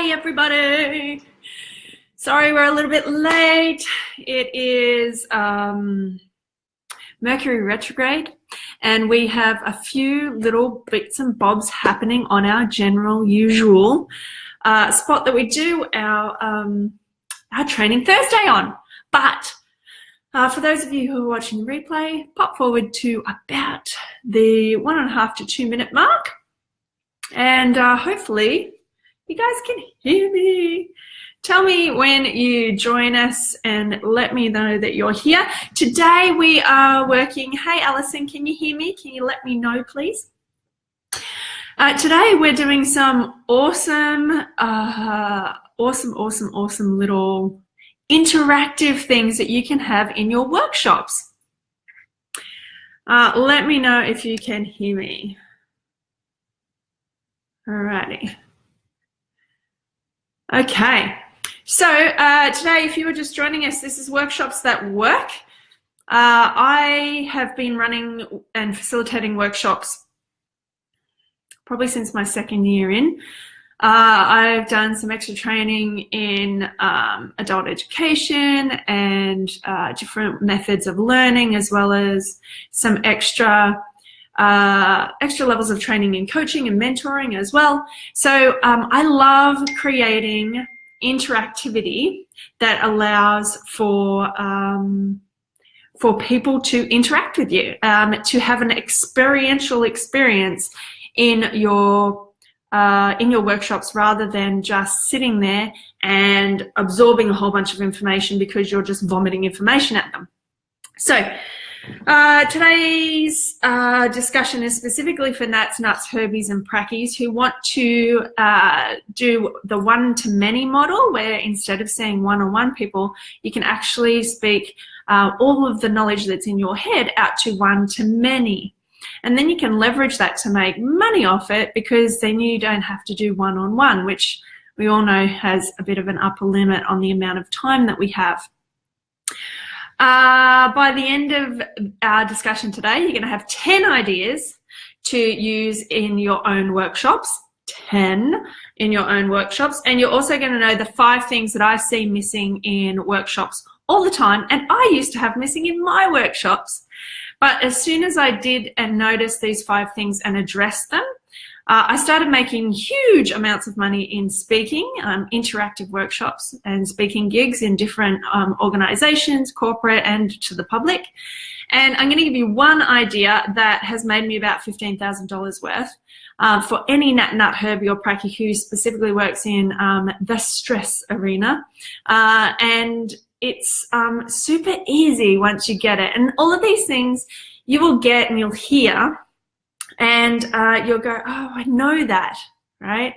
Hi everybody. Sorry we're a little bit late. It is Mercury retrograde and we have a few little bits and bobs happening on our general usual spot that we do our training Thursday on. But for those of you who are watching the replay, pop forward to about the 1.5 to 2 minute mark and hopefully you guys can hear me. Tell me when you join us and let me know that you're here. Today we are working, hey Alison, can you hear me? Can you let me know please? Today we're doing some awesome little interactive things that you can have in your workshops. Let me know if you can hear me. Alrighty. Okay, so today, if you were just joining us, this is Workshops That Work. I have been running and facilitating workshops probably since my second year in. I've done some extra training in adult education and different methods of learning, as well as some extra levels of training in coaching and mentoring as well. So I love creating interactivity that allows for people to interact with you, to have an experiential experience in your workshops, rather than just sitting there and absorbing a whole bunch of information because you're just vomiting information at them. So today's discussion is specifically for Nuts, Herbies and Praccies who want to do the one-to-many model, where instead of saying one-on-one people, you can actually speak all of the knowledge that's in your head out to one-to-many. And then you can leverage that to make money off it, because then you don't have to do one-on-one, which we all know has a bit of an upper limit on the amount of time that we have. By the end of our discussion today, you're going to have 10 ideas to use in your own workshops, 10 in your own workshops. And you're also going to know the 5 things that I see missing in workshops all the time, and I used to have missing in my workshops. But as soon as I did and noticed these 5 things and addressed them, I started making huge amounts of money in speaking, interactive workshops and speaking gigs in different organizations, corporate and to the public. And I'm going to give you one idea that has made me about $15,000 worth for any nut, Herbie or Pracky who specifically works in the stress arena. And it's super easy once you get it. And all of these things you will get and you'll hear, and you'll go, oh, I know that, right?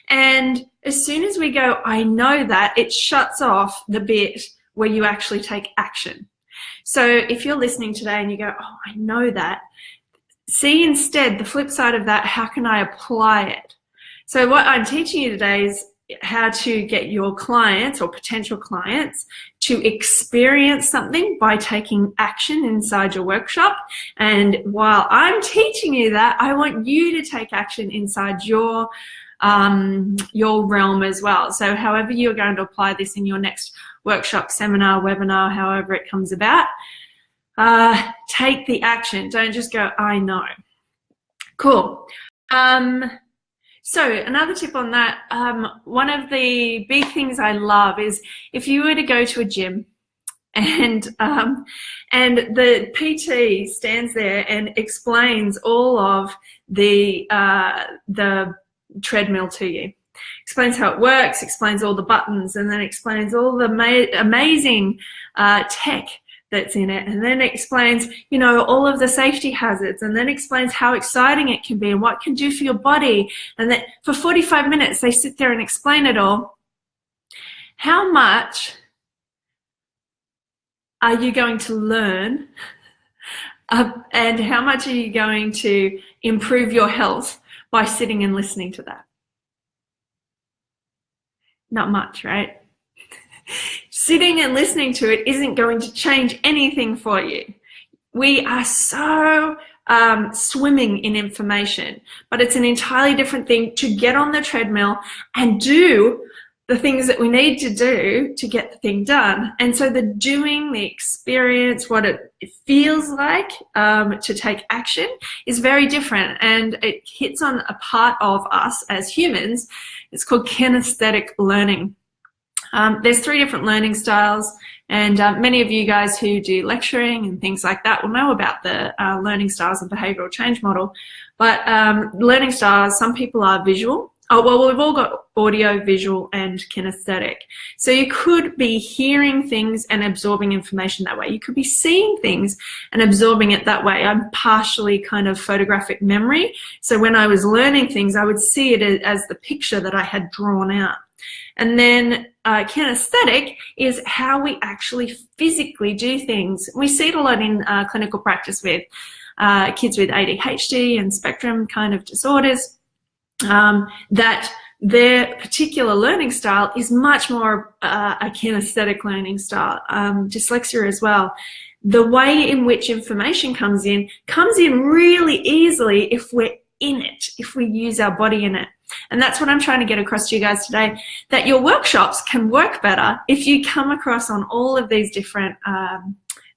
And as soon as we go, I know that, it shuts off the bit where you actually take action. So if you're listening today and you go, oh, I know that, see instead the flip side of that, how can I apply it? So what I'm teaching you today is how to get your clients or potential clients to experience something by taking action inside your workshop. And while I'm teaching you that, I want you to take action inside your realm as well. So however you're going to apply this in your next workshop, seminar, webinar, however it comes about, take the action. Don't just go, I know. Cool. So another tip on that, one of the big things I love is if you were to go to a gym and the PT stands there and explains all of the treadmill to you, explains how it works, explains all the buttons, and then explains all the amazing tech that's in it, and then explains, you know, all of the safety hazards, and then explains how exciting it can be and what it can do for your body, and then for 45 minutes they sit there and explain it all. How much are you going to learn, and how much are you going to improve your health by sitting and listening to that? Not much, right? Sitting and listening to it isn't going to change anything for you. We are so swimming in information, but it's an entirely different thing to get on the treadmill and do the things that we need to do to get the thing done. And so the doing, the experience, what it feels like to take action is very different, and it hits on a part of us as humans. It's called kinesthetic learning. There's 3 different learning styles, and many of you guys who do lecturing and things like that will know about the learning styles of behavioral change model. But learning styles, some people are visual. Oh, well, we've all got audio, visual, and kinesthetic. So you could be hearing things and absorbing information that way. You could be seeing things and absorbing it that way. I'm partially kind of photographic memory. So when I was learning things, I would see it as the picture that I had drawn out. And then kinesthetic is how we actually physically do things. We see it a lot in clinical practice with kids with ADHD and spectrum kind of disorders. That their particular learning style is much more a kinesthetic learning style. Dyslexia as well. The way in which information comes in really easily if we're in it, if we use our body in it. And that's what I'm trying to get across to you guys today, that your workshops can work better if you come across on all of these different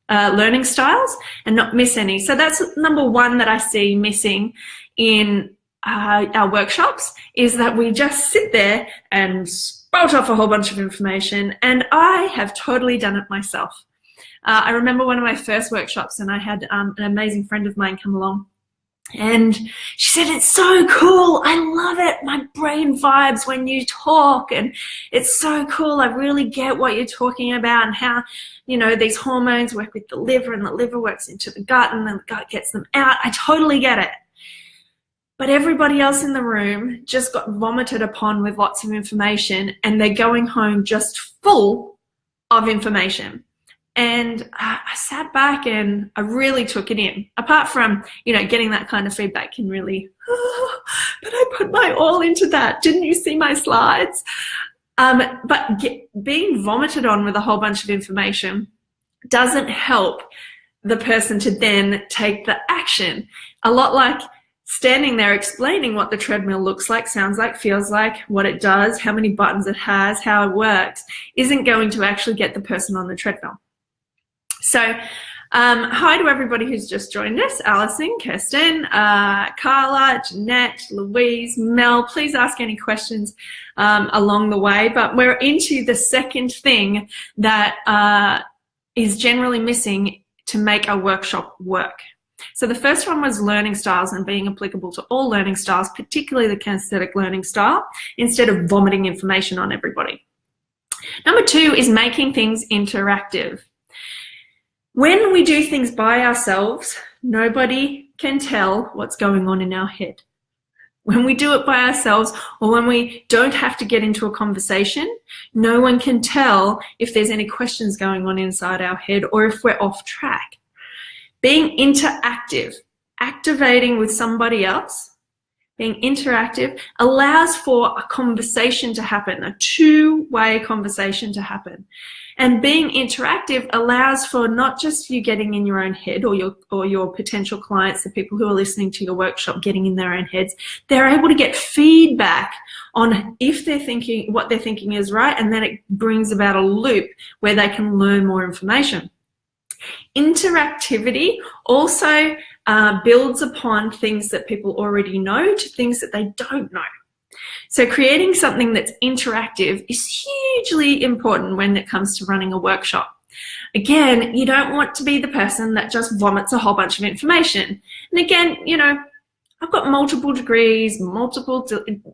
learning styles and not miss any. So that's number 1 that I see missing in our workshops, is that we just sit there and spout off a whole bunch of information, and I have totally done it myself. I remember one of my first workshops, and I had an amazing friend of mine come along, and she said, "It's so cool, I love it, my brain vibes when you talk, and it's so cool, I really get what you're talking about, and how, you know, these hormones work with the liver, and the liver works into the gut, and the gut gets them out. I totally get it." But everybody else in the room just got vomited upon with lots of information, and they're going home just full of information. And I sat back and I really took it in. Apart from, you know, getting that kind of feedback can really, but I put my all into that. Didn't you see my slides? But being vomited on with a whole bunch of information doesn't help the person to then take the action. A lot like standing there explaining what the treadmill looks like, sounds like, feels like, what it does, how many buttons it has, how it works, isn't going to actually get the person on the treadmill. So hi to everybody who's just joined us: Alison, Kirsten, Carla, Jeanette, Louise, Mel. Please ask any questions along the way. But we're into the second thing that is generally missing to make a workshop work. So the first one was learning styles and being applicable to all learning styles, particularly the kinesthetic learning style, instead of vomiting information on everybody. Number 2 is making things interactive. When we do things by ourselves, nobody can tell what's going on in our head. When we do it by ourselves, or when we don't have to get into a conversation, no one can tell if there's any questions going on inside our head or if we're off track. Being interactive, activating with somebody else, being interactive allows for a conversation to happen, a 2-way conversation to happen. And being interactive allows for not just you getting in your own head, or your potential clients, the people who are listening to your workshop, getting in their own heads. They're able to get feedback on if they're thinking, what they're thinking is right, and then it brings about a loop where they can learn more information. Interactivity also builds upon things that people already know to things that they don't know. So creating something that's interactive is hugely important when it comes to running a workshop. Again, you don't want to be the person that just vomits a whole bunch of information. And again, you know, I've got multiple degrees, multiple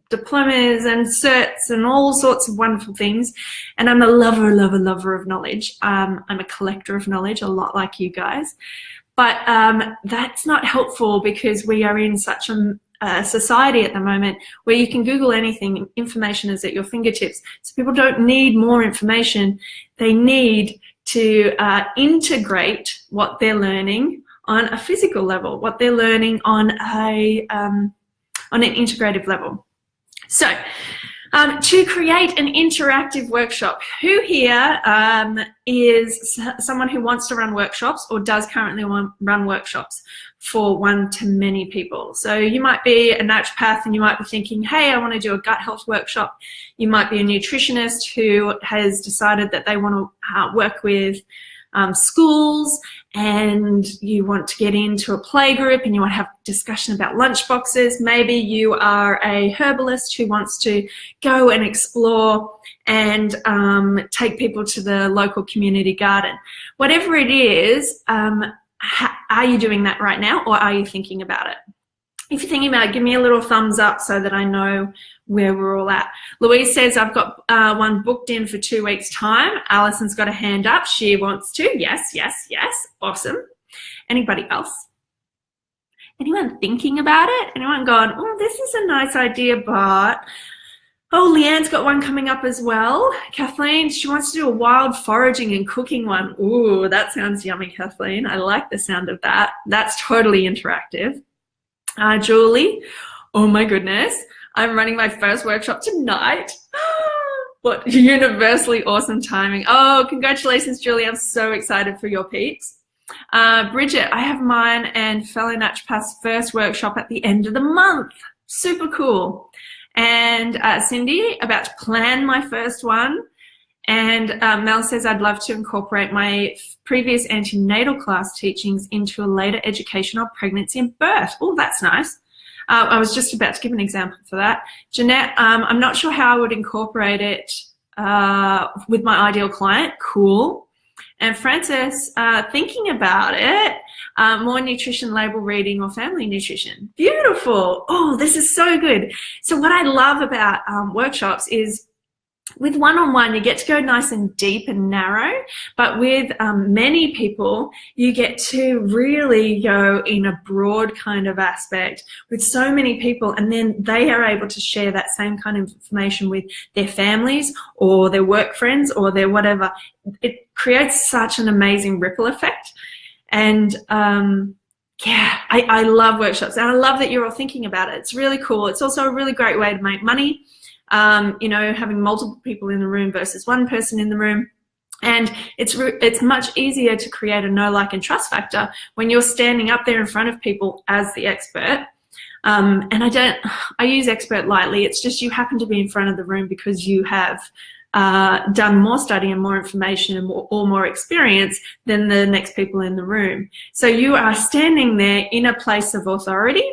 diplomas and certs and all sorts of wonderful things. And I'm a lover of knowledge. I'm a collector of knowledge, a lot like you guys. But that's not helpful because we are in such a society at the moment where you can Google anything, information is at your fingertips. So people don't need more information. They need to integrate what they're learning on a physical level, what they're learning on an integrative level. So To create an interactive workshop. Who here is someone who wants to run workshops or does currently run workshops for one-to-many people? So you might be a naturopath and you might be thinking, hey, I want to do a gut health workshop. You might be a nutritionist who has decided that they want to work with schools, and you want to get into a play group and you want to have discussion about lunch boxes. Maybe you are a herbalist who wants to go and explore and take people to the local community garden. Whatever it is, are you doing that right now, or are you thinking about it? If you're thinking about it, give me a little thumbs up so that I know where we're all at. Louise says, I've got one booked in for 2 weeks' time. Alison's got a hand up. She wants to. Yes, yes, yes. Awesome. Anybody else? Anyone thinking about it? Anyone going, oh, this is a nice idea, but... Oh, Leanne's got one coming up as well. Kathleen, she wants to do a wild foraging and cooking one. Ooh, that sounds yummy, Kathleen. I like the sound of that. That's totally interactive. Julie, oh my goodness, I'm running my first workshop tonight. What universally awesome timing. Oh, congratulations, Julie. I'm so excited for your peeps. Bridget, I have mine and fellow naturopath's first workshop at the end of the month. Super cool. And Cindy, about to plan my first one. And Mel says, I'd love to incorporate my previous antenatal class teachings into a later education on pregnancy and birth. Oh, that's nice. I was just about to give an example for that. Jeanette, I'm not sure how I would incorporate it with my ideal client. Cool. And Frances, thinking about it, more nutrition label reading or family nutrition. Beautiful. Oh, this is so good. So what I love about workshops is with one-on-one, you get to go nice and deep and narrow, but with many people, you get to really go in a broad kind of aspect with so many people, and then they are able to share that same kind of information with their families or their work friends or their whatever. It creates such an amazing ripple effect. And yeah, I love workshops, and I love that you're all thinking about it. It's really cool. It's also a really great way to make money. You know, having multiple people in the room versus one person in the room. And it's much easier to create a know, like, and trust factor when you're standing up there in front of people as the expert. And I use expert lightly. It's just you happen to be in front of the room because you have done more study and more information and more experience than the next people in the room. So you are standing there in a place of authority,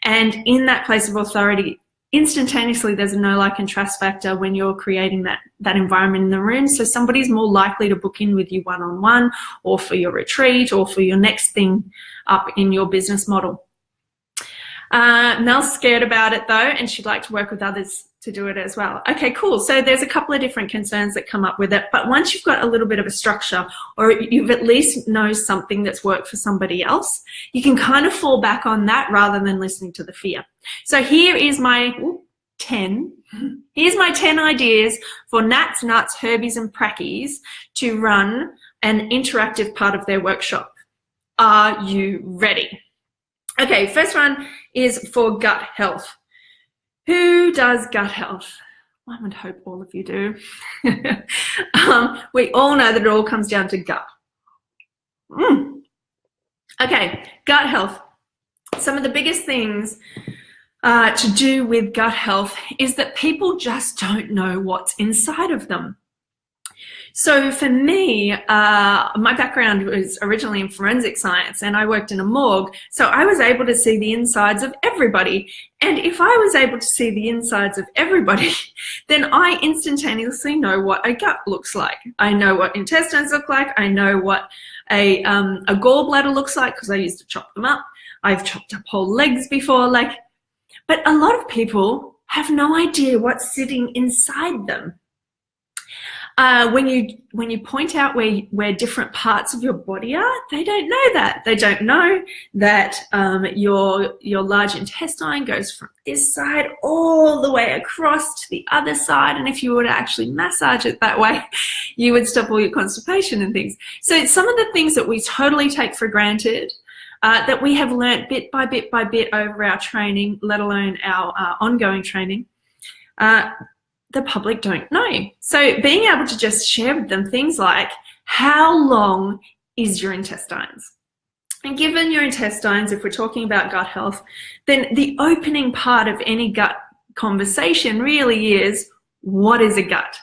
and in that place of authority, instantaneously there's a know, like, and trust factor when you're creating that environment in the room. So somebody's more likely to book in with you one-on-one or for your retreat or for your next thing up in your business model. Mel's scared about it though, and she'd like to work with others to do it as well. Okay, cool. So there's a couple of different concerns that come up with it, but once you've got a little bit of a structure, or you've at least know something that's worked for somebody else, you can kind of fall back on that rather than listening to the fear. So here is my 10. Here's my 10 ideas for Nats, Nuts, Herbies and Praccies to run an interactive part of their workshop. Are you ready? Okay, first one is for gut health. Who does gut health? I would hope all of you do. We all know that it all comes down to gut. Okay, gut health. Some of the biggest things to do with gut health is that people just don't know what's inside of them. So for me, my background was originally in forensic science, and I worked in a morgue, so I was able to see the insides of everybody. And if I was able to see the insides of everybody, then I instantaneously know what a gut looks like. I know what intestines look like. I know what a gallbladder looks like because I used to chop them up. I've chopped up whole legs before, but a lot of people have no idea what's sitting inside them. When you point out where different parts of your body are, they don't know that. They don't know that your large intestine goes from this side all the way across to the other side. And if you were to actually massage it that way, you would stop all your constipation and things. So some of the things that we totally take for granted, that we have learnt bit by bit by bit over our training, let alone our ongoing training, the public don't know. So being able to just share with them things like, how long is your intestines? And given your intestines, if we're talking about gut health, then the opening part of any gut conversation really is, what is a gut?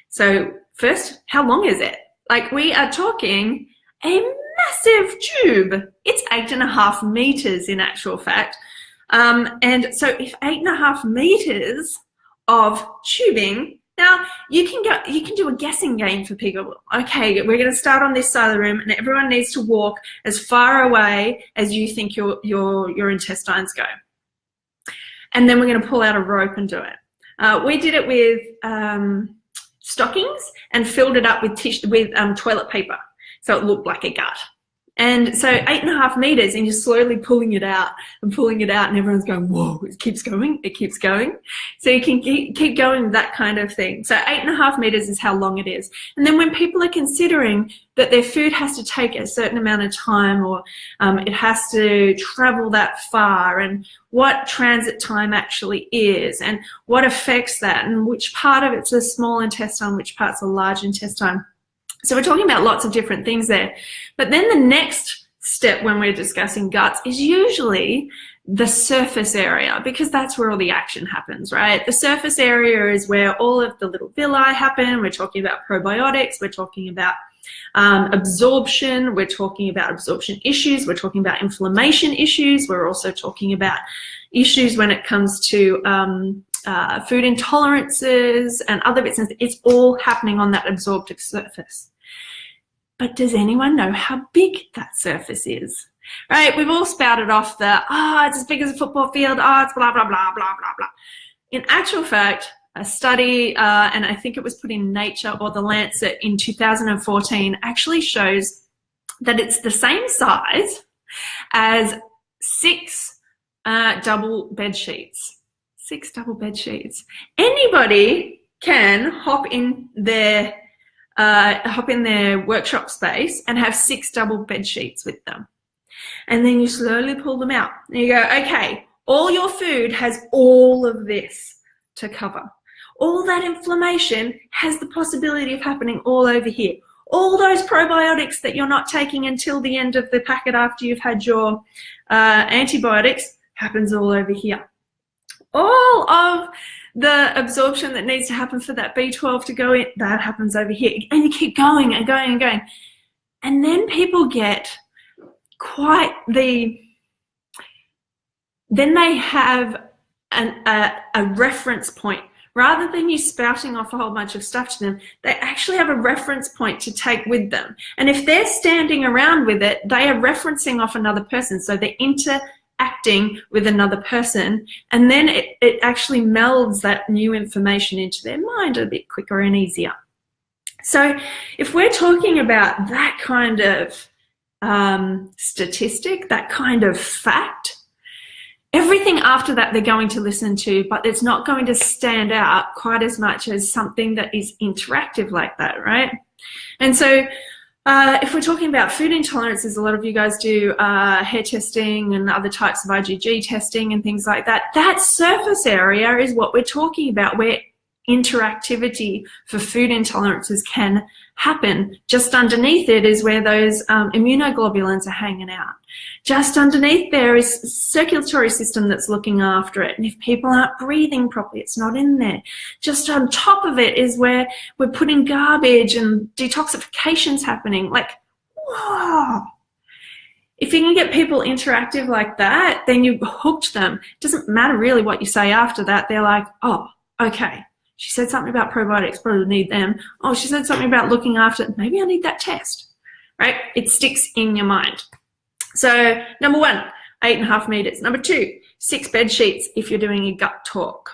So first, how long is it? Like, we are talking a massive tube. It's 8.5 meters in actual fact. And so if 8.5 meters of tubing, now you can do a guessing game for people. Okay, we're going to start on this side of the room, and everyone needs to walk as far away as you think your intestines go. And then we're going to pull out a rope and do it. We did it with stockings and filled it up with toilet paper, so it looked like a gut. And so 8.5 meters, and you're slowly pulling it out, and everyone's going, whoa, it keeps going. So you can keep going with that kind of thing. So 8.5 meters is how long it is. And then when people are considering that their food has to take a certain amount of time, or it has to travel that far, and what transit time actually is, and what affects that, and which part of it's the small intestine, which part's the large intestine. So we're talking about lots of different things there. But then the next step when we're discussing guts is usually the surface area, because that's where all the action happens, right? The surface area is where all of the little villi happen. We're talking about probiotics. We're talking about absorption. We're talking about absorption issues. We're talking about inflammation issues. We're also talking about issues when it comes to food intolerances and other bits. It's all happening on that absorptive surface. But does anyone know how big that surface is? Right? We've all spouted off it's as big as a football field. It's blah, blah, blah, blah, blah, blah. In actual fact, a study, and I think it was put in Nature or The Lancet in 2014, actually shows that it's the same size as 6 double bed sheets. 6 double bed sheets. Anybody can hop in their workshop space and have 6 double bed sheets with them. And then you slowly pull them out. And you go, okay, all your food has all of this to cover. All that inflammation has the possibility of happening all over here. All those probiotics that you're not taking until the end of the packet after you've had your antibiotics happens all over here. All of the absorption that needs to happen for that B12 to go in, that happens over here. And you keep going and going and going. And then people get then they have a reference point. Rather than you spouting off a whole bunch of stuff to them, they actually have a reference point to take with them. And if they're standing around with it, they are referencing off another person. So they're interacting with another person, and then it actually melds that new information into their mind a bit quicker and easier. So if we're talking about that kind of statistic, that kind of fact, everything after that they're going to listen to, but it's not going to stand out quite as much as something that is interactive like that, right? And so if we're talking about food intolerances, a lot of you guys do hair testing and other types of IgG testing and things like that. That surface area is what we're talking about, where interactivity for food intolerances can happen. Just underneath it is where those immunoglobulins are hanging out. Just underneath there is a circulatory system that's looking after it. And if people aren't breathing properly, it's not in there. Just on top of it is where we're putting garbage and detoxification's happening. Like, whoa. If you can get people interactive like that, then you've hooked them. It doesn't matter really what you say after that. They're like, oh, okay. She said something about probiotics, probably need them. Oh, she said something about looking after it. Maybe I need that test, right? It sticks in your mind. So number 1, 8.5 meters. Number 2, 6 bed sheets if you're doing a gut talk.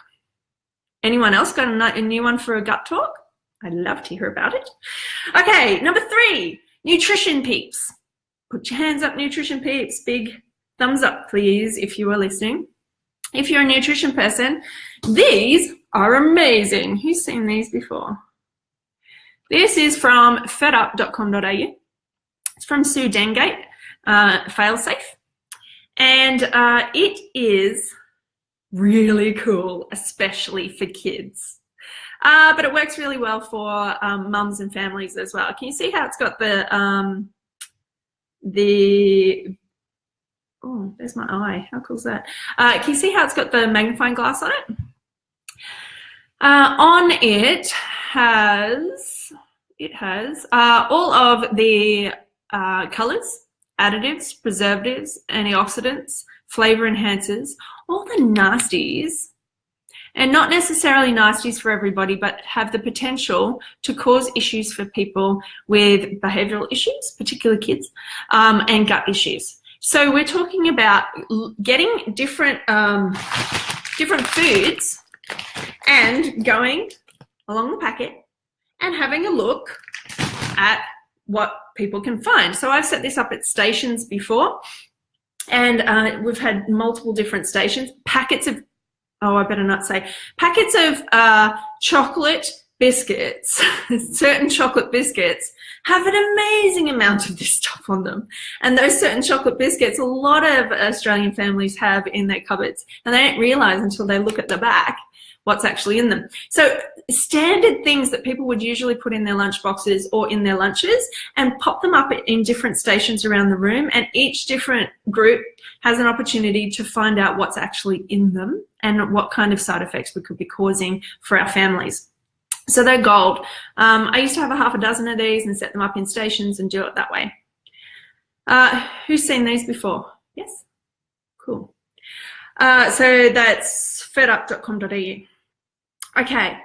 Anyone else got a new one for a gut talk? I'd love to hear about it. Okay, number 3, nutrition peeps. Put your hands up, nutrition peeps. Big thumbs up, please, if you are listening. If you're a nutrition person, these are amazing. Who's seen these before? This is from fedup.com.au. It's from Sue Dengate, Failsafe. And it is really cool, especially for kids. But it works really well for mums and families as well. Can you see how it's got oh, there's my eye. How cool is that? Can you see how it's got the magnifying glass on it? On it has all of the colors, additives, preservatives, antioxidants, flavor enhancers, all the nasties, and not necessarily nasties for everybody, but have the potential to cause issues for people with behavioral issues, particularly kids, and gut issues. So we're talking about getting different foods and going along the packet and having a look at what people can find. So I've set this up at stations before, and we've had multiple different stations, packets of, oh, I better not say, packets of chocolate biscuits, certain chocolate biscuits have an amazing amount of this stuff on them. And those certain chocolate biscuits, a lot of Australian families have in their cupboards, and they don't realise until they look at the back what's actually in them. So standard things that people would usually put in their lunch boxes or in their lunches and pop them up in different stations around the room, and each different group has an opportunity to find out what's actually in them and what kind of side effects we could be causing for our families. So they're gold. I used to have a half a dozen of these and set them up in stations and do it that way. Who's seen these before? Yes? Cool. So that's fedup.com.au. Okay,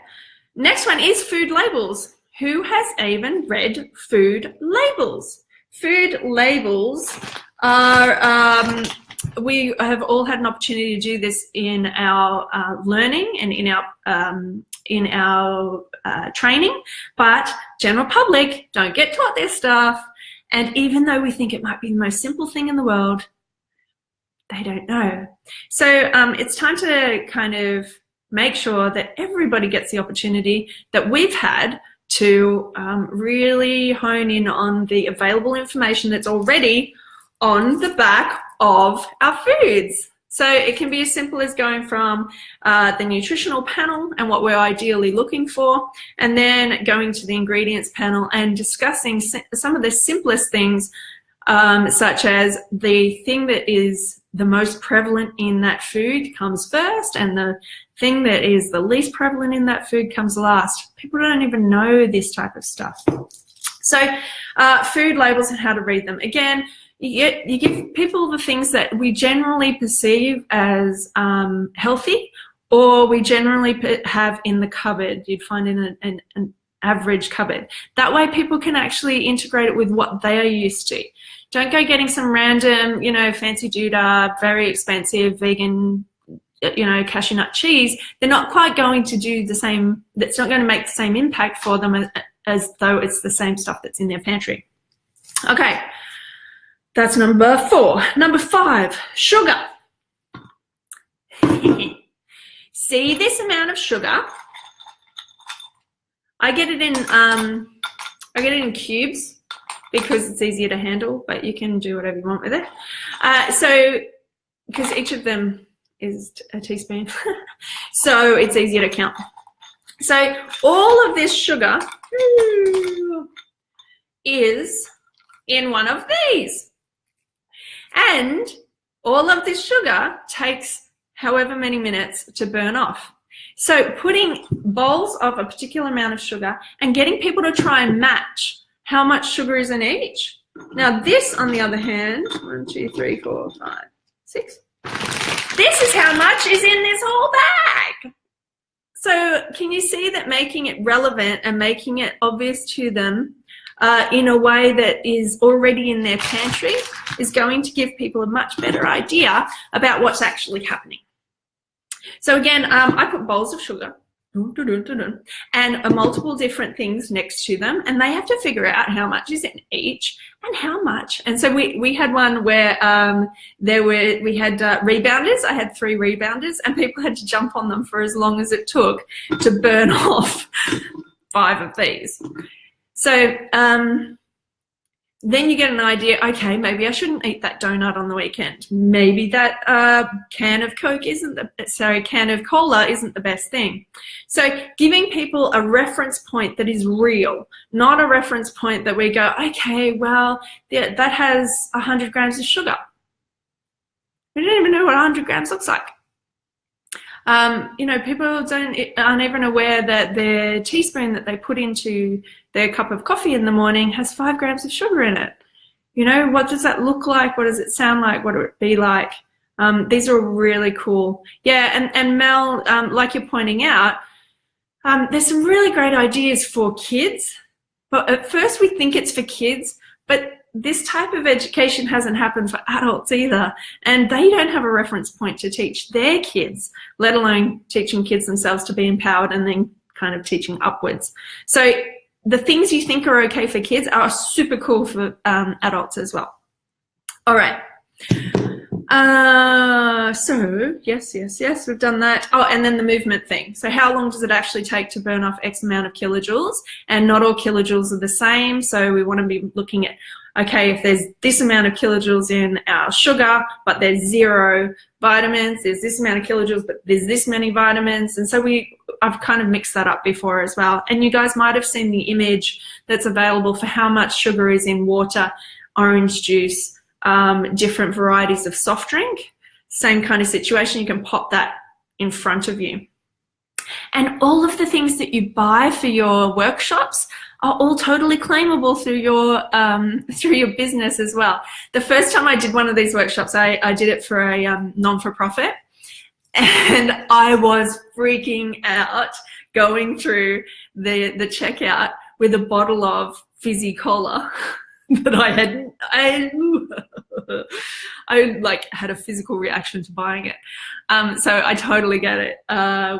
next one is food labels. Who has even read food labels? Food labels are, we have all had an opportunity to do this in our learning and in our training, but general public don't get taught this stuff. And even though we think it might be the most simple thing in the world, they don't know. So it's time to kind of make sure that everybody gets the opportunity that we've had to really hone in on the available information that's already on the back of our foods. So it can be as simple as going from the nutritional panel and what we're ideally looking for, and then going to the ingredients panel and discussing some of the simplest things, such as the thing that is the most prevalent in that food comes first, and the thing that is the least prevalent in that food comes last. People don't even know this type of stuff. So food labels and how to read them. Again, you give people the things that we generally perceive as healthy, or we generally have in the cupboard. You'd find in an average cupboard. That way people can actually integrate it with what they are used to. Don't go getting some random, fancy doodah, very expensive vegan, cashew nut cheese. They're not quite going to do the same. That's not going to make the same impact for them as though it's the same stuff that's in their pantry. Okay, that's number 4. Number 5, sugar. See this amount of sugar? I get it in cubes because it's easier to handle, but you can do whatever you want with it. So, because each of them is a teaspoon, so it's easier to count. So all of this sugar is in one of these. And all of this sugar takes however many minutes to burn off. So putting bowls of a particular amount of sugar and getting people to try and match how much sugar is in each. Now this, on the other hand, 1, 2, 3, 4, 5, 6. This is how much is in this whole bag. So can you see that making it relevant and making it obvious to them in a way that is already in their pantry is going to give people a much better idea about what's actually happening. So again, I put bowls of sugar and multiple different things next to them, and they have to figure out how much is in each and how much. And so we had one where we had rebounders. I had 3 rebounders, and people had to jump on them for as long as it took to burn off 5 of these. So then you get an idea, okay, maybe I shouldn't eat that donut on the weekend. Maybe that can of cola isn't the best thing. So giving people a reference point that is real, not a reference point that we go, okay, well, yeah, that has 100 grams of sugar. We don't even know what 100 grams looks like. You know, people aren't even aware that their teaspoon that they put into their cup of coffee in the morning has 5 grams of sugar in it. You know, what does that look like? What does it sound like? What would it be like? These are really cool. Yeah, and Mel, like you're pointing out, there's some really great ideas for kids, but at first we think it's for kids, but this type of education hasn't happened for adults either, and they don't have a reference point to teach their kids, let alone teaching kids themselves to be empowered and then kind of teaching upwards. So the things you think are okay for kids are super cool for adults as well. All right. So yes, we've done that. Oh, and then the movement thing. So how long does it actually take to burn off X amount of kilojoules? And not all kilojoules are the same. So we want to be looking at, okay, if there's this amount of kilojoules in our sugar, but there's 0 vitamins, there's this amount of kilojoules, but there's this many vitamins. And so I've kind of mixed that up before as well. And you guys might have seen the image that's available for how much sugar is in water, orange juice, different varieties of soft drink. Same kind of situation, you can pop that in front of you. And all of the things that you buy for your workshops are all totally claimable through your business as well. The first time I did one of these workshops, I did it for a non-for-profit, and I was freaking out going through the checkout with a bottle of fizzy cola that I like had a physical reaction to buying it. So I totally get it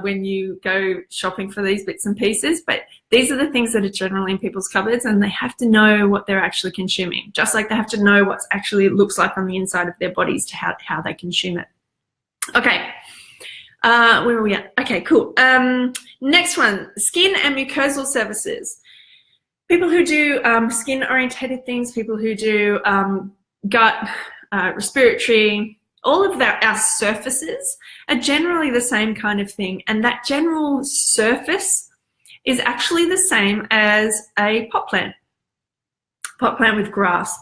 when you go shopping for these bits and pieces, but these are the things that are generally in people's cupboards, and they have to know what they're actually consuming, just like they have to know what actually it looks like on the inside of their bodies to how they consume it. Okay, where are we at? Okay, cool. Next one, skin and mucosal services. People who do skin-orientated things, people who do gut, respiratory, all of our surfaces are generally the same kind of thing. And that general surface is actually the same as a pot plant with grass.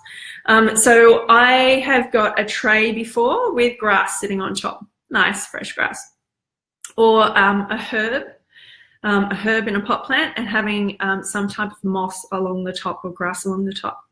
So I have got a tray before with grass sitting on top, nice fresh grass, or a herb in a pot plant and having some type of moss along the top or grass along the top,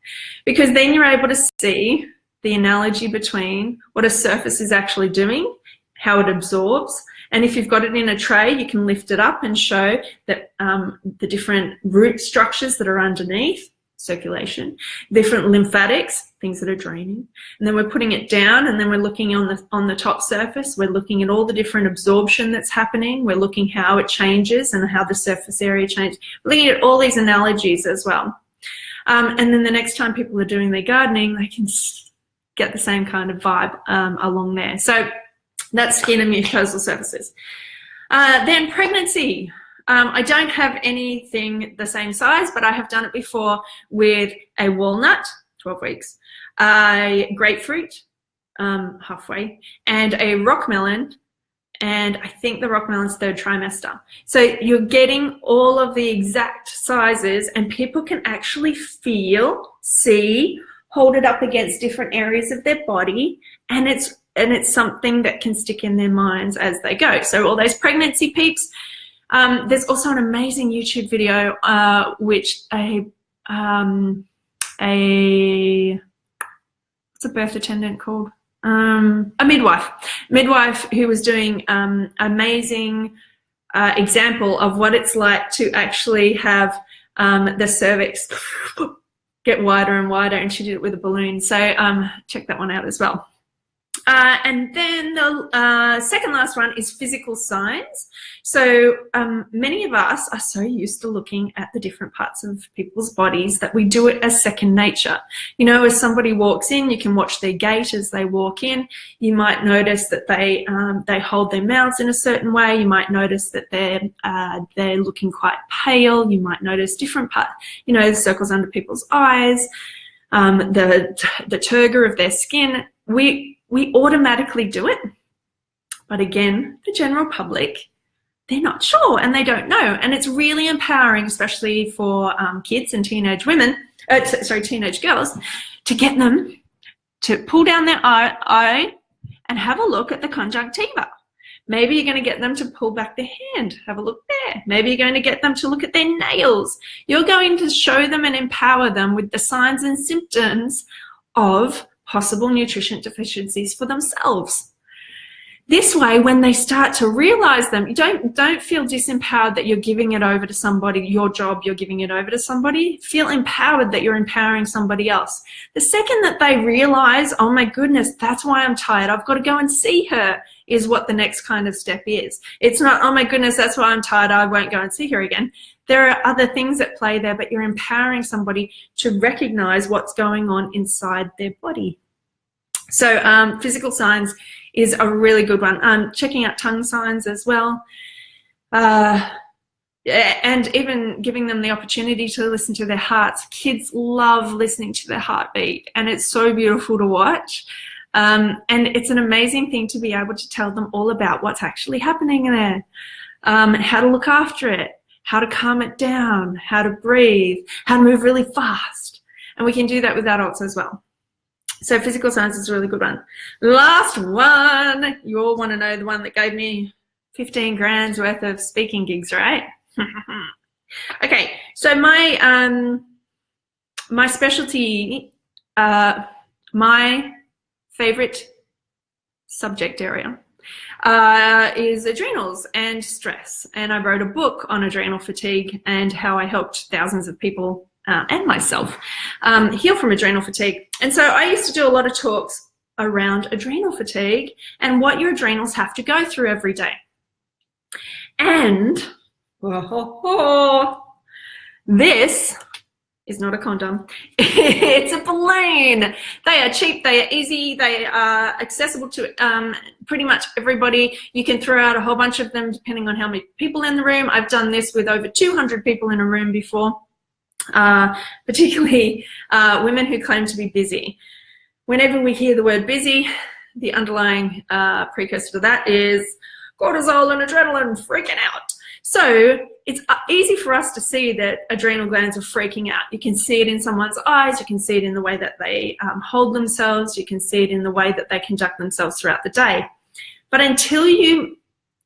because then you're able to see the analogy between what a surface is actually doing, how it absorbs, and if you've got it in a tray, you can lift it up and show that the different root structures that are underneath, circulation, different lymphatics, things that are draining, and then we're putting it down, and then we're looking on the top surface, we're looking at all the different absorption that's happening, we're looking how it changes and how the surface area changes, we're looking at all these analogies as well. And then the next time people are doing their gardening, they can get the same kind of vibe along there. So that's skin and mucosal surfaces. Then pregnancy. I don't have anything the same size, but I have done it before with a walnut, 12 weeks, a grapefruit, halfway, and a rock melon, and I think the rock melon's 3rd trimester. So you're getting all of the exact sizes, and people can actually feel, see, hold it up against different areas of their body, and it's something that can stick in their minds as they go. So all those pregnancy peeps. There's also an amazing YouTube video which what's a birth attendant called? A midwife who was doing amazing example of what it's like to actually have the cervix get wider and wider, and she did it with a balloon. So check that one out as well. And then the second last one is physical signs. So many of us are so used to looking at the different parts of people's bodies that we do it as second nature. You know, as somebody walks in, you can watch their gait as they walk in. You might notice that they hold their mouths in a certain way. You might notice that they're looking quite pale. You might notice different parts, you know, the circles under people's eyes. the turgor of their skin. We automatically do it. But again, the general public, they're not sure and they don't know. And it's really empowering, especially for kids and teenage girls, to get them to pull down their eye and have a look at the conjunctiva. Maybe you're going to get them to pull back their hand, have a look there. Maybe you're going to get them to look at their nails. You're going to show them and empower them with the signs and symptoms of possible nutrition deficiencies for themselves. This way, when they start to realize them, you don't feel disempowered that you're giving it over to somebody, your job, you're giving it over to somebody. Feel empowered that you're empowering somebody else. The second that they realize, oh my goodness, that's why I'm tired, I've got to go and see her, is what the next kind of step is. It's not, oh my goodness, that's why I'm tired, I won't go and see her again. There are other things at play there, but you're empowering somebody to recognize what's going on inside their body. So physical signs is a really good one. Checking out tongue signs as well. And even giving them the opportunity to listen to their hearts. Kids love listening to their heartbeat, and it's so beautiful to watch. And it's an amazing thing to be able to tell them all about what's actually happening there, how to look after it, how to calm it down, how to breathe, how to move really fast. And we can do that with adults as well. So physical signs is a really good one. Last one, you all want to know the one that gave me 15 grand's worth of speaking gigs, right? Okay, so my specialty, my favorite subject area is adrenals and stress. And I wrote a book on adrenal fatigue and how I helped thousands of people and myself heal from adrenal fatigue. And so I used to do a lot of talks around adrenal fatigue and what your adrenals have to go through every day. And this is not a condom. It's a balloon. They are cheap, they are easy, they are accessible to pretty much everybody. You can throw out a whole bunch of them depending on how many people in the room. I've done this with over 200 people in a room before. Particularly women who claim to be busy. Whenever we hear the word busy, the underlying precursor to that is cortisol and adrenaline freaking out. So it's easy for us to see that adrenal glands are freaking out. You can see it in someone's eyes, you can see it in the way that they hold themselves, you can see it in the way that they conduct themselves throughout the day. But until you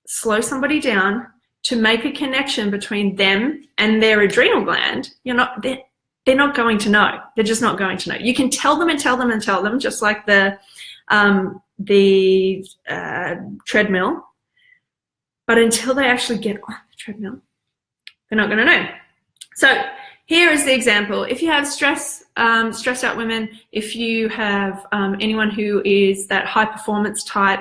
slow somebody down to make a connection between them and their adrenal gland, they're not going to know. They're just not going to know. You can tell them and tell them and tell them, just like the treadmill, but until they actually get on the treadmill, they're not going to know. So here is the example. If you have stressed out women, if you have anyone who is that high performance type,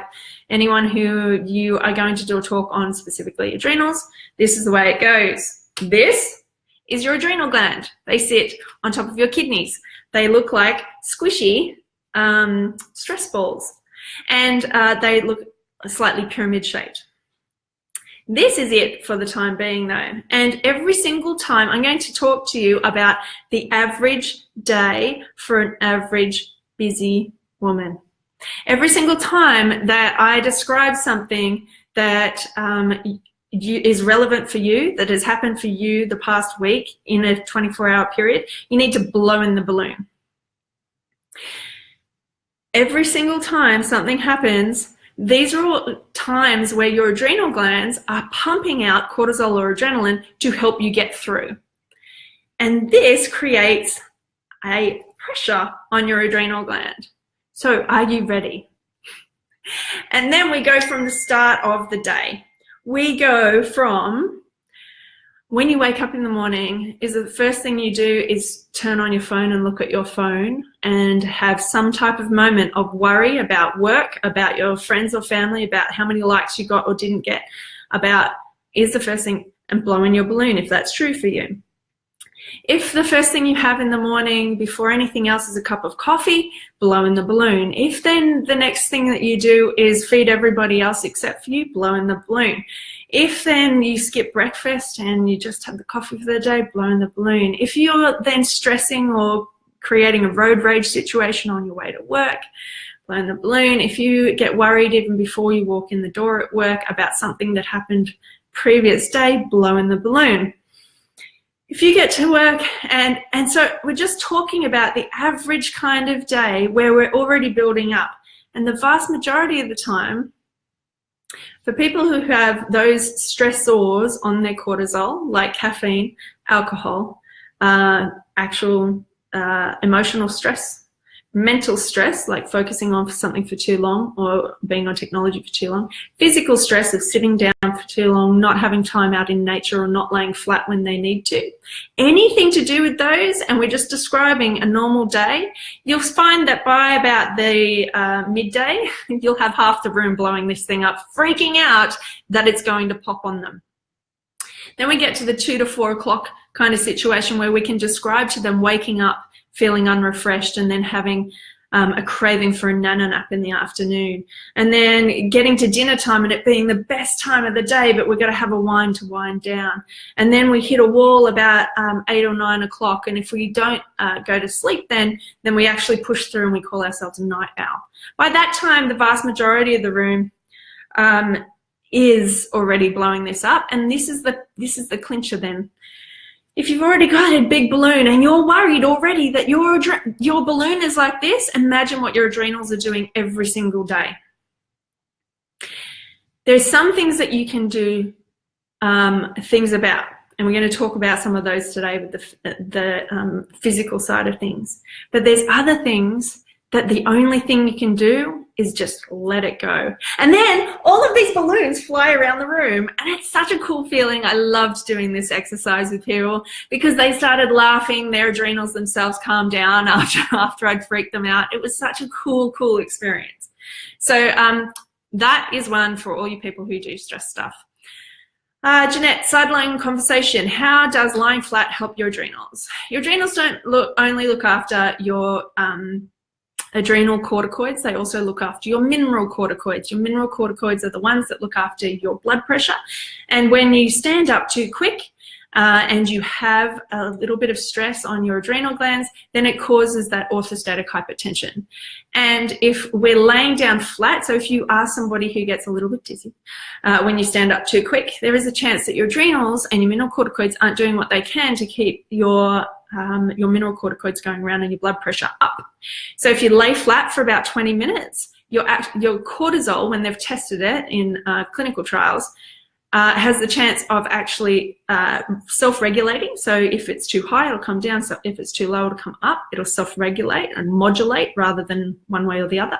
anyone who you are going to do a talk on specifically adrenals, this is the way it goes. This is your adrenal gland. They sit on top of your kidneys. They look like squishy stress balls, and they look slightly pyramid shaped. This is it for the time being though. And every single time I'm going to talk to you about the average day for an average busy woman. Every single time that I describe something that is relevant for you, that has happened for you the past week in a 24-hour period, you need to blow in the balloon. Every single time something happens, these are all times where your adrenal glands are pumping out cortisol or adrenaline to help you get through. And this creates a pressure on your adrenal gland. So are you ready? And then we go from the start of the day. We go from when you wake up in the morning, is the first thing you do is turn on your phone and look at your phone and have some type of moment of worry about work, about your friends or family, about how many likes you got or didn't get, about is the first thing, and blowing your balloon if that's true for you. If the first thing you have in the morning before anything else is a cup of coffee, blow in the balloon. If then the next thing that you do is feed everybody else except for you, blow in the balloon. If then you skip breakfast and you just have the coffee for the day, blow in the balloon. If you're then stressing or creating a road rage situation on your way to work, blowing the balloon. If you get worried even before you walk in the door at work about something that happened previous day, blowing the balloon. If you get to work, and so we're just talking about the average kind of day where we're already building up. And the vast majority of the time, for people who have those stressors on their cortisol, like caffeine, alcohol, actual emotional stress, mental stress, like focusing on something for too long or being on technology for too long, physical stress of sitting down for too long, not having time out in nature or not laying flat when they need to. Anything to do with those, and we're just describing a normal day, you'll find that by about the midday, you'll have half the room blowing this thing up, freaking out that it's going to pop on them. Then we get to the 2 to 4 o'clock kind of situation where we can describe to them waking up feeling unrefreshed and then having a craving for a nana nap in the afternoon, and then getting to dinner time and it being the best time of the day, but we're going to have a wine to wind down. And then we hit a wall about 8 or 9 o'clock, and if we don't go to sleep then we actually push through and we call ourselves a night owl. By that time, the vast majority of the room is already blowing this up, and this is the clincher then. If you've already got a big balloon and you're worried already that your balloon is like this, imagine what your adrenals are doing every single day. There's some things that you can do things about, and we're going to talk about some of those today with the physical side of things. But there's other things that the only thing you can do is just let it go. And then all of these balloons fly around the room, and it's such a cool feeling. I loved doing this exercise with people because they started laughing, their adrenals themselves calmed down after I'd freaked them out. It was such a cool experience. So that is one for all you people who do stress stuff. Jeanette, sideline conversation. How does lying flat help your adrenals? Your adrenals don't only look after your adrenal corticoids, they also look after your mineral corticoids. Your mineral corticoids are the ones that look after your blood pressure. And when you stand up too quick and you have a little bit of stress on your adrenal glands, then it causes that orthostatic hypertension. And if we're laying down flat, so if you are somebody who gets a little bit dizzy when you stand up too quick, there is a chance that your adrenals and your mineral corticoids aren't doing what they can to keep your mineral corticoids going around and your blood pressure up. So if you lay flat for about 20 minutes, your cortisol, when they've tested it in clinical trials, has the chance of actually self-regulating. So if it's too high, it'll come down. So if it's too low, it'll come up. It'll self-regulate and modulate rather than one way or the other.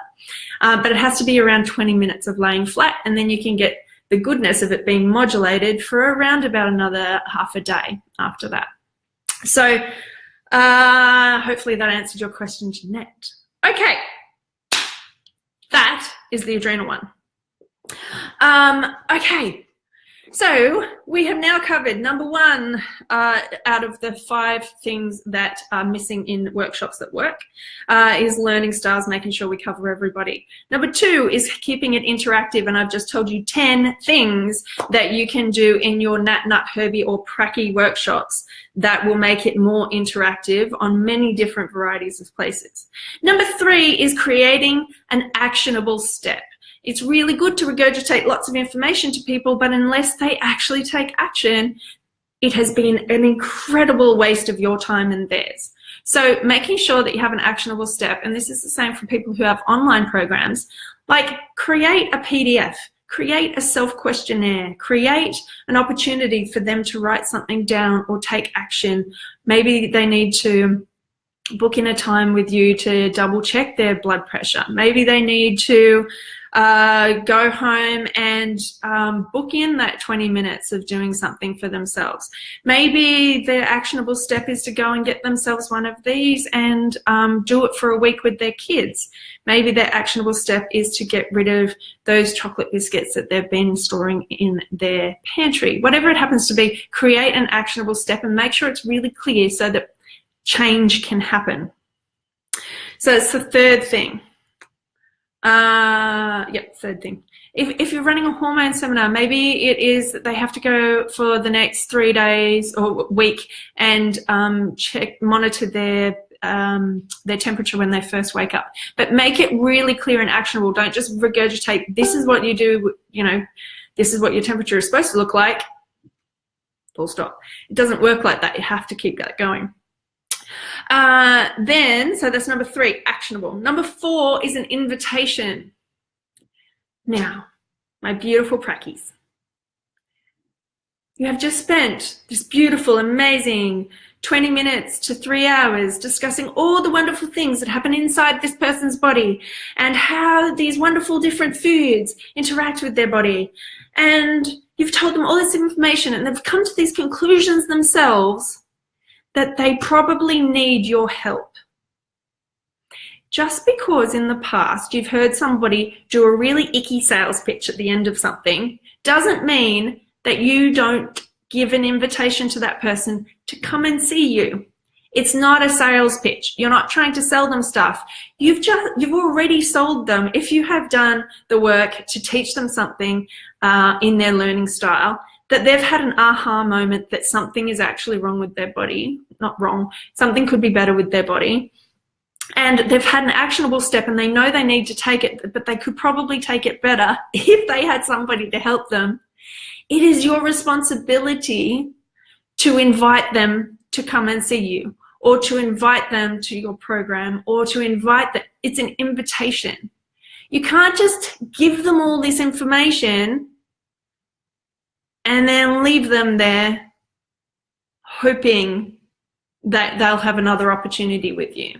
But it has to be around 20 minutes of laying flat, and then you can get the goodness of it being modulated for around about another half a day after that. So hopefully that answered your question, Jeanette. Okay, that is the adrenal one. Okay, so we have now covered number 1 out of the 5 things that are missing in workshops that work is learning styles, making sure we cover everybody. Number 2 is keeping it interactive, and I've just told you 10 things that you can do in your Nat, Herbie or Pracky workshops that will make it more interactive on many different varieties of places. Number 3 is creating an actionable step. It's really good to regurgitate lots of information to people, but unless they actually take action, it has been an incredible waste of your time and theirs. So making sure that you have an actionable step, and this is the same for people who have online programs, like create a PDF, create a self-questionnaire, create an opportunity for them to write something down or take action. Maybe they need to book in a time with you to double check their blood pressure. Maybe they need to go home and book in that 20 minutes of doing something for themselves. Maybe their actionable step is to go and get themselves one of these and do it for a week with their kids. Maybe their actionable step is to get rid of those chocolate biscuits that they've been storing in their pantry. Whatever it happens to be, create an actionable step and make sure it's really clear so that change can happen. So it's the third thing. Third thing. If you're running a hormone seminar, maybe it is that they have to go for the next 3 days or week and monitor their their temperature when they first wake up. But make it really clear and actionable. Don't just regurgitate, this is what you do, this is what your temperature is supposed to look like, full stop. It doesn't work like that. You have to keep that going. So that's number 3, actionable. Number 4 is an invitation. Now, my beautiful prackies, you have just spent this beautiful, amazing 20 minutes to 3 hours discussing all the wonderful things that happen inside this person's body and how these wonderful different foods interact with their body. And you've told them all this information and they've come to these conclusions themselves that they probably need your help. Just because in the past you've heard somebody do a really icky sales pitch at the end of something doesn't mean that you don't give an invitation to that person to come and see you. It's not a sales pitch. You're not trying to sell them stuff. You've already sold them. If you have done the work to teach them something in their learning style, that they've had an aha moment that something is actually wrong with their body, not wrong, something could be better with their body. And they've had an actionable step and they know they need to take it, but they could probably take it better if they had somebody to help them. It is your responsibility to invite them to come and see you, or to invite them to your program, or to invite them. It's an invitation. You can't just give them all this information and then leave them there hoping that they'll have another opportunity with you.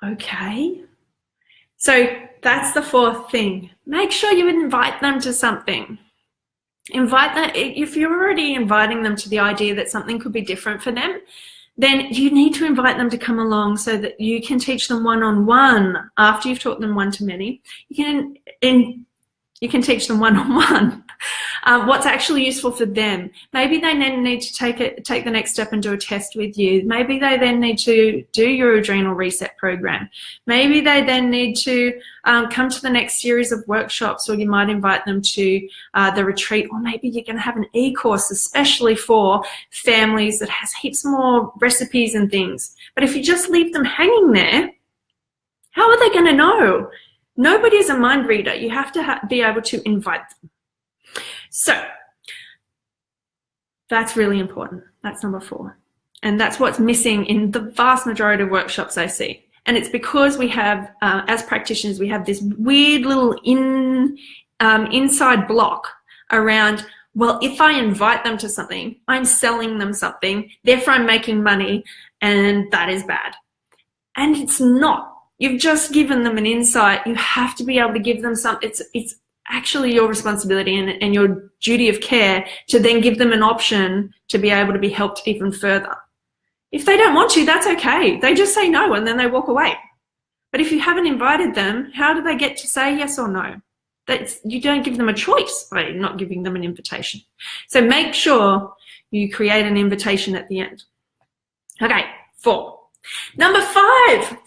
Okay, so that's the 4th thing. Make sure you invite them to something. Invite them. If you're already inviting them to the idea that something could be different for them, then you need to invite them to come along so that you can teach them one-on-one. After you've taught them one-to-many, you can teach them one-on-one what's actually useful for them. Maybe they then need to take the next step and do a test with you. Maybe they then need to do your adrenal reset program. Maybe they then need to come to the next series of workshops, or you might invite them to the retreat, or maybe you're going to have an e-course especially for families that has heaps more recipes and things. But if you just leave them hanging there, how are they going to know? Nobody's a mind reader. You have to be able to invite them. So that's really important. That's number 4. And that's what's missing in the vast majority of workshops I see. And it's because we have, as practitioners, we have this weird little inside block around, well, if I invite them to something, I'm selling them something, therefore I'm making money, and that is bad. And it's not. You've just given them an insight. You have to be able to give them something. It's actually your responsibility and your duty of care to then give them an option to be able to be helped even further. If they don't want to, that's okay. They just say no and then they walk away. But if you haven't invited them, how do they get to say yes or no? You don't give them a choice by not giving them an invitation. So make sure you create an invitation at the end. Okay, 4. Number 5,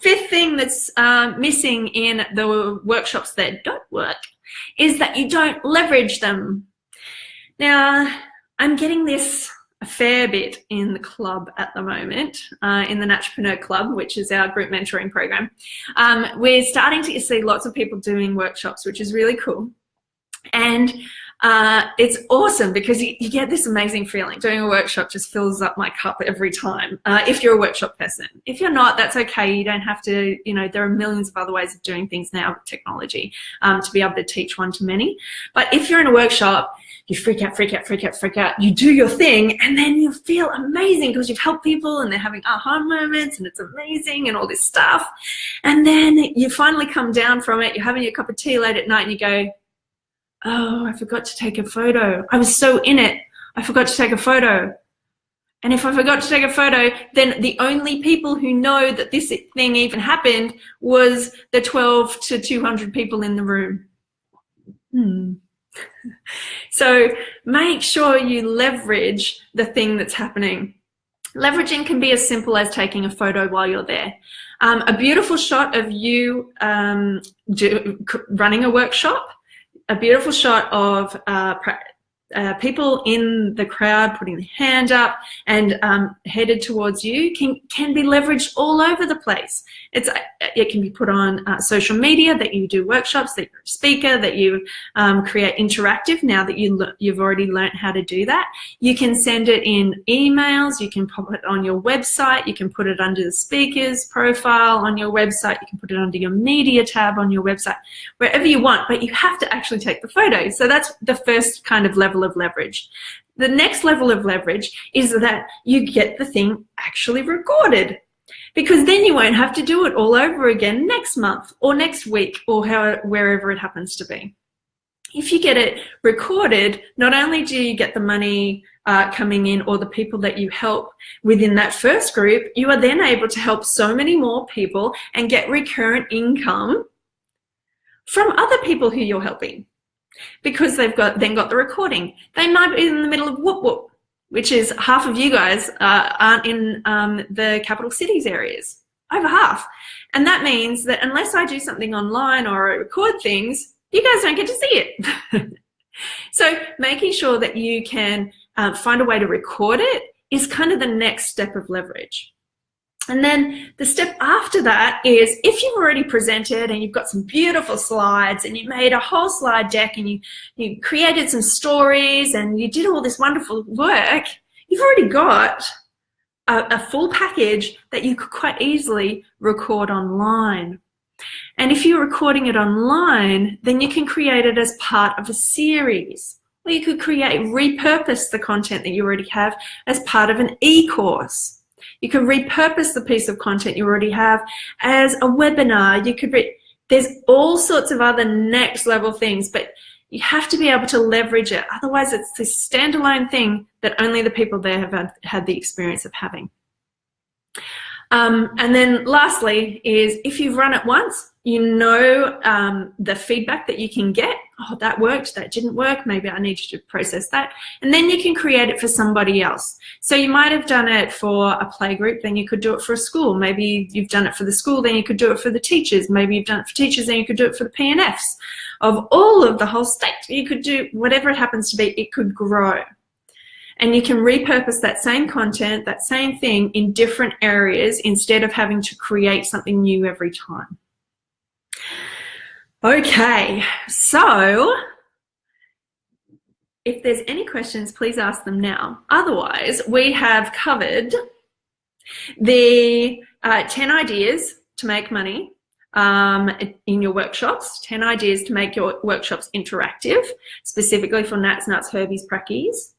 5th thing that's missing in the workshops that don't work is that you don't leverage them. Now, I'm getting this a fair bit in the club at the moment, in the Naturepreneur Club, which is our group mentoring program. We're starting to see lots of people doing workshops, which is really cool. And it's awesome because you get this amazing feeling. Doing a workshop just fills up my cup every time, if you're a workshop person. If you're not, that's okay. You don't have to, there are millions of other ways of doing things now with technology to be able to teach one-to-many. But if you're in a workshop, you freak out, freak out, freak out, freak out. You do your thing and then you feel amazing because you've helped people and they're having aha moments and it's amazing and all this stuff. And then you finally come down from it. You're having your cup of tea late at night and you go, oh, I forgot to take a photo. I was so in it, I forgot to take a photo. And if I forgot to take a photo, then the only people who know that this thing even happened was the 12 to 200 people in the room. So make sure you leverage the thing that's happening. Leveraging can be as simple as taking a photo while you're there. A beautiful shot of you running a workshop, a beautiful shot of people in the crowd putting their hand up and headed towards you can be leveraged all over the place. It can be put on social media, that you do workshops, that you're a speaker, that you create interactive now that you've already learned how to do that. You can send it in emails, you can pop it on your website, you can put it under the speaker's profile on your website, you can put it under your media tab on your website, wherever you want, but you have to actually take the photo. So that's the first kind of level of leverage. The next level of leverage is that you get the thing actually recorded, because then you won't have to do it all over again next month or next week or wherever it happens to be. If you get it recorded, not only do you get the money coming in, or the people that you help within that first group, you are then able to help so many more people and get recurrent income from other people who you're helping, because they've then got the recording. They might be in the middle of whoop whoop, which is half of you guys aren't in the capital cities areas, over half. And that means that unless I do something online or I record things, you guys don't get to see it. So making sure that you can find a way to record it is kind of the next step of leverage. And then the step after that is, if you've already presented and you've got some beautiful slides and you made a whole slide deck and you created some stories and you did all this wonderful work, you've already got a full package that you could quite easily record online. And if you're recording it online, then you can create it as part of a series. Or you could repurpose the content that you already have as part of an e-course. You can repurpose the piece of content you already have as a webinar. There's all sorts of other next level things, but you have to be able to leverage it. Otherwise, it's this standalone thing that only the people there have had the experience of having. And then lastly is, if you've run it once, you know the feedback that you can get. Oh, that worked, that didn't work, maybe I need you to process that. And then you can create it for somebody else. So you might have done it for a playgroup, then you could do it for a school. Maybe you've done it for the school, then you could do it for the teachers. Maybe you've done it for teachers, then you could do it for the PNFs of all of the whole state. You could do whatever it happens to be, it could grow. And you can repurpose that same content, that same thing in different areas instead of having to create something new every time. Okay, so if there's any questions, please ask them now. Otherwise, we have covered the 10 ideas to make money in your workshops, 10 ideas to make your workshops interactive, specifically for Nats, Nuts, Herbies, Praccies.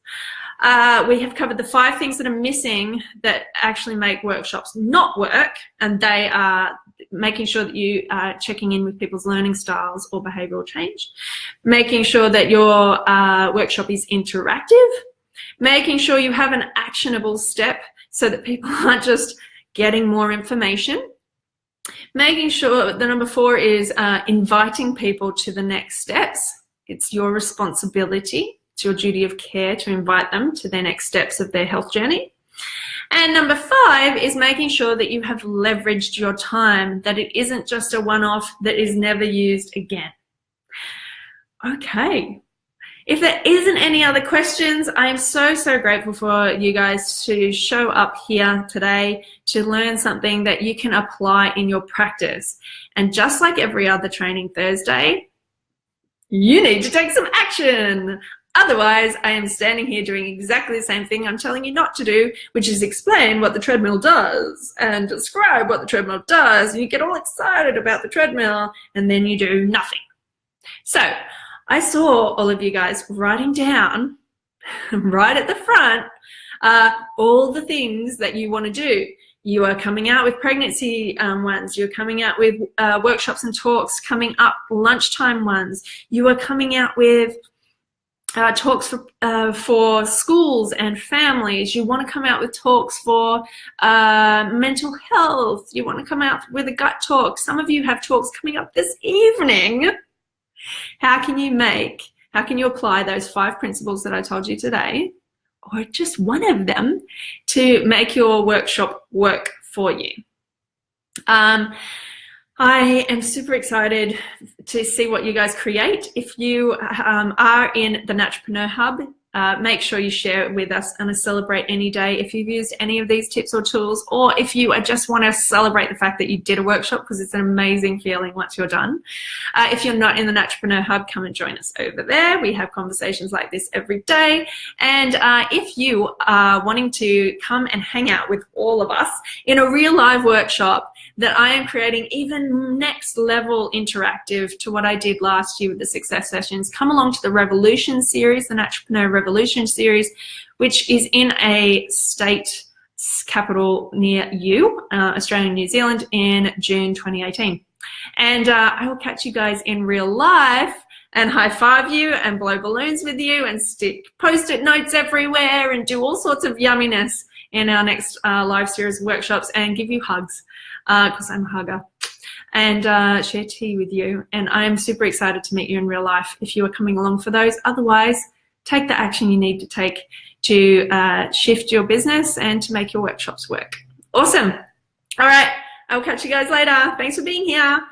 We have covered the 5 things that are missing that actually make workshops not work, and they are making sure that you are checking in with people's learning styles or behavioural change, making sure that your workshop is interactive, making sure you have an actionable step so that people aren't just getting more information, making sure the number 4 is inviting people to the next steps. It's your responsibility. It's your duty of care to invite them to their next steps of their health journey. And number 5 is making sure that you have leveraged your time, that it isn't just a one-off that is never used again. Okay. If there isn't any other questions, I am so, so grateful for you guys to show up here today to learn something that you can apply in your practice. And just like every other training Thursday, you need to take some action. Otherwise, I am standing here doing exactly the same thing I'm telling you not to do, which is explain what the treadmill does and describe what the treadmill does. And you get all excited about the treadmill and then you do nothing. So I saw all of you guys writing down right at the front all the things that you want to do. You are coming out with pregnancy ones. You're coming out with workshops and talks coming up, lunchtime ones. You are coming out with talks for schools and families. You want to come out with talks for mental health. You want to come out with a gut talk. Some of you have talks coming up this evening. How can you apply those 5 principles that I told you today, or just one of them, to make your workshop work for you? I am super excited to see what you guys create. If you are in the Naturepreneur Hub, make sure you share it with us and celebrate any day if you've used any of these tips or tools, or if you just want to celebrate the fact that you did a workshop, because it's an amazing feeling once you're done. If you're not in the Naturepreneur Hub, come and join us over there. We have conversations like this every day. And if you are wanting to come and hang out with all of us in a real live workshop that I am creating, even next level interactive to what I did last year with the Success Sessions, come along to the Revolution series, the Naturepreneur Revolution series, which is in a state capital near you, Australia and New Zealand, in June 2018. And I will catch you guys in real life and high five you and blow balloons with you and stick Post-it notes everywhere and do all sorts of yumminess in our next live series of workshops, and give you hugs because I'm a hugger, and share tea with you. And I am super excited to meet you in real life if you are coming along for those. Otherwise, take the action you need to take to shift your business and to make your workshops work. Awesome. All right. I'll catch you guys later. Thanks for being here.